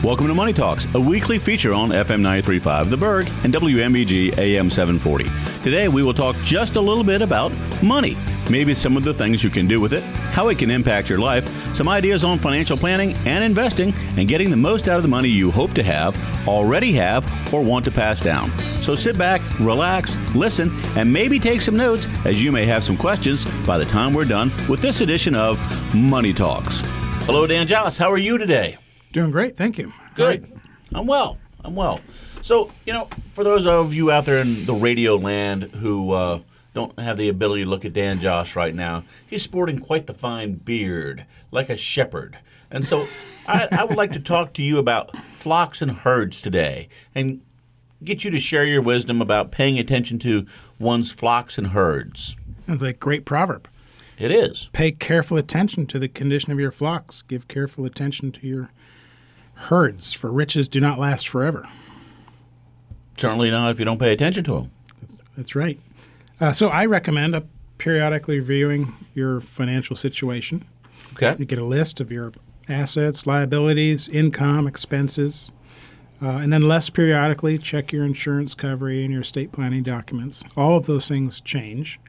Welcome to Money Talks, a weekly feature on FM 93.5 The Berg and WMEG AM 740. Today we will talk just a little bit about money, maybe some of the things you can do with it, how it can impact your life, some ideas on financial planning and investing, and getting the most out of the money you hope to have, already have, or want to pass down. So sit back, relax, listen, and maybe take some notes, as you may have some questions by the time we're done with this edition of Money Talks. Hello, Dan Joss. How are you today? Doing great, thank you. Good. I'm well. So, for those of you out there in the radio land who don't have the ability to look at Dan Joss right now, he's sporting quite the fine beard, like a shepherd. And so I would like to talk to you about flocks and herds today and get you to share your wisdom about paying attention to one's flocks and herds. Sounds like a great proverb. It is. Pay careful attention to the condition of your flocks. Give careful attention to your herds, for riches do not last forever. Certainly not if you don't pay attention to them. That's right. So I recommend periodically reviewing your financial situation. Okay. You get a list of your assets, liabilities, income, expenses, and then less periodically check your insurance coverage and your estate planning documents. All of those things change.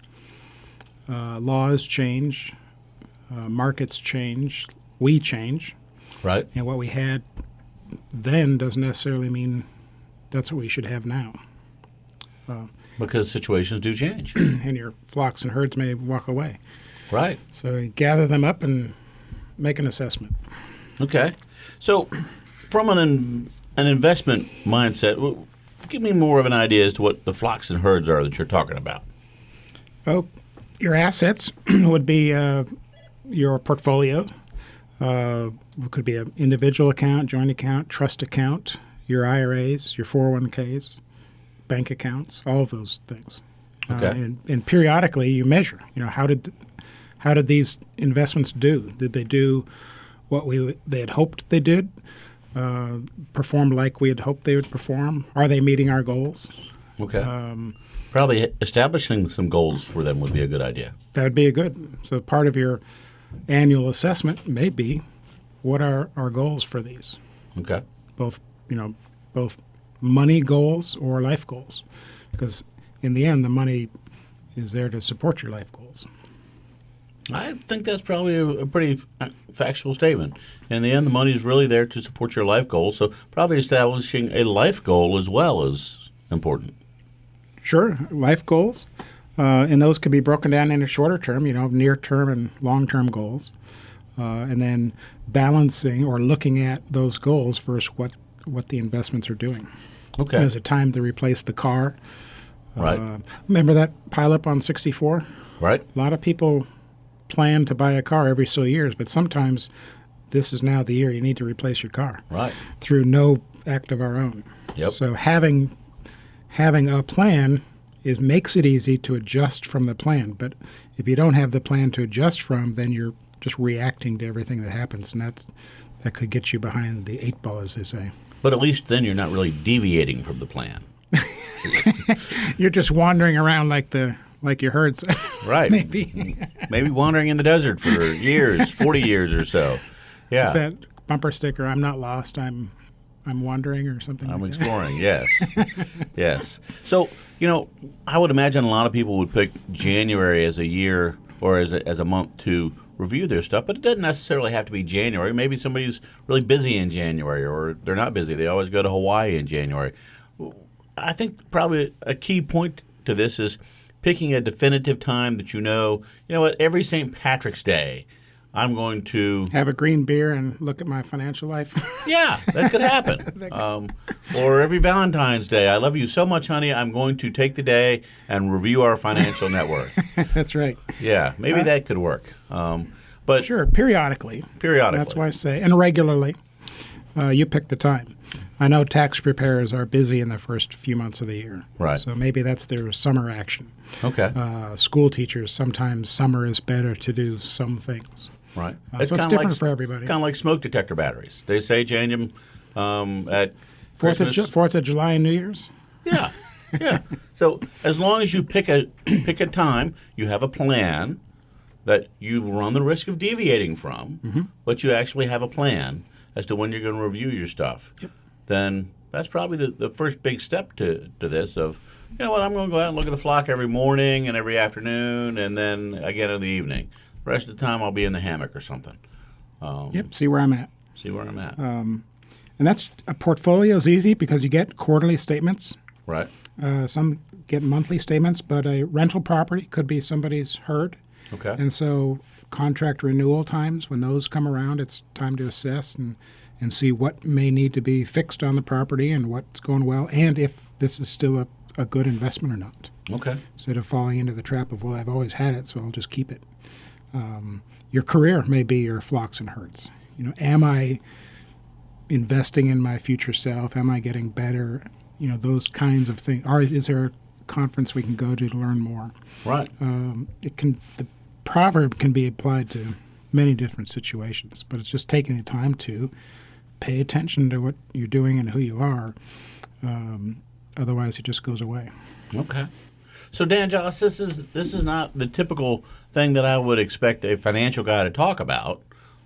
Laws change. Markets change. We change. Right. And what we had then doesn't necessarily mean that's what we should have now. Because situations do change. And your flocks and herds may walk away. Right. So you gather them up and make an assessment. Okay. So from an investment mindset, give me more of an idea as to what the flocks and herds are that you're talking about. Oh, your assets would be your portfolio. It could be an individual account, joint account, trust account, your IRAs, your 401ks, bank accounts, all of those things. Okay. And periodically you measure, how did these investments do? Did they do what they had hoped they did? Perform like we had hoped they would perform? Are they meeting our goals? Okay. Probably establishing some goals for them would be a good idea. That would be so part of your annual assessment may be, what are our goals for these? Okay. Both money goals or life goals, because in the end, the money is there to support your life goals. I think that's probably a pretty factual statement. In the end, the money is really there to support your life goals, so probably establishing a life goal as well is important. Sure, life goals. And those could be broken down into shorter term, near-term and long-term goals. And then balancing or looking at those goals versus what the investments are doing. Okay. There's a time to replace the car. Right. Remember that pileup on 64? Right. A lot of people plan to buy a car every so years, but sometimes this is now the year you need to replace your car. Right. Through no act of our own. Yep. So having a plan makes it easy to adjust from the plan. But if you don't have the plan to adjust from, then you're just reacting to everything that happens, and that could get you behind the 8 ball, as they say. But at least then you're not really deviating from the plan. You're just wandering around like your herds. Right. Maybe wandering in the desert for years, 40 years or so. Yeah. Is that bumper sticker, I'm not lost, I'm wandering or something I'm like exploring, yes. Yes. So, I would imagine a lot of people would pick January as a year or as a month to review their stuff, but it doesn't necessarily have to be January. Maybe somebody's really busy in January, or they're not busy. They always go to Hawaii in January. I think probably a key point to this is picking a definitive time that you know what, every St. Patrick's Day, I'm going to have a green beer and look at my financial life. Yeah, that could happen. Or every Valentine's Day, I love you so much, honey, I'm going to take the day and review our financial net worth. That's right. Yeah, maybe that could work. But sure, periodically. That's why I say, and regularly, you pick the time. I know tax preparers are busy in the first few months of the year. Right. So maybe that's their summer action. Okay. School teachers, sometimes summer is better to do some things. Right. So it's different for everybody. Kind of like smoke detector batteries. They say change them at Christmas. 4th of July and New Year's? Yeah. Yeah. So as long as you pick a time, you have a plan that you run the risk of deviating from, but you actually have a plan. as to when you're going to review your stuff, then that's probably the first big step to this of, you know what, I'm going to go out and look at the flock every morning and every afternoon and then again in the evening. The rest of the time I'll be in the hammock or something. See where I'm at. See where I'm at. And that's a portfolio is easy because you get quarterly statements. Right. Some get monthly statements, but a rental property could be somebody's herd. Okay. And so contract renewal times, when those come around, it's time to assess and see what may need to be fixed on the property and what's going well, and if this is still a good investment or not. Okay. Instead of falling into the trap of, well, I've always had it, so I'll just keep it. Your career may be your flocks and herds. You know, am I investing in my future self? Am I getting better? You know, those kinds of things. Or is there a conference we can go to learn more? Right. The proverb can be applied to many different situations, but it's just taking the time to pay attention to what you're doing and who you are. Otherwise, it just goes away. Okay. So, Dan Joss, this is not the typical thing that I would expect a financial guy to talk about,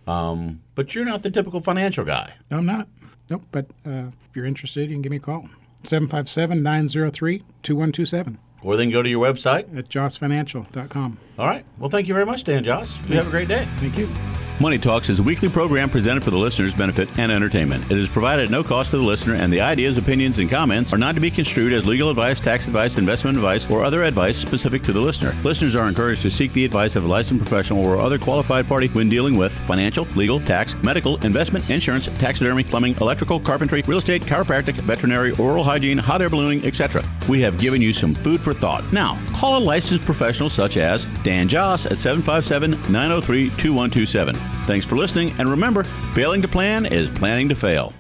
but you're not the typical financial guy. No, I'm not. Nope, but if you're interested, you can give me a call. 757-903-2127 Or then go to your website. at jossfinancial.com. All right. Well, thank you very much, Dan Joss. You have a great day. Thank you. Money Talks is a weekly program presented for the listener's benefit and entertainment. It is provided at no cost to the listener, and the ideas, opinions, and comments are not to be construed as legal advice, tax advice, investment advice, or other advice specific to the listener. Listeners are encouraged to seek the advice of a licensed professional or other qualified party when dealing with financial, legal, tax, medical, investment, insurance, taxidermy, plumbing, electrical, carpentry, real estate, chiropractic, veterinary, oral hygiene, hot air ballooning, etc. We have given you some food for thought. Now, call a licensed professional such as Dan Joss at 757-903-2127. Thanks for listening, and remember, failing to plan is planning to fail.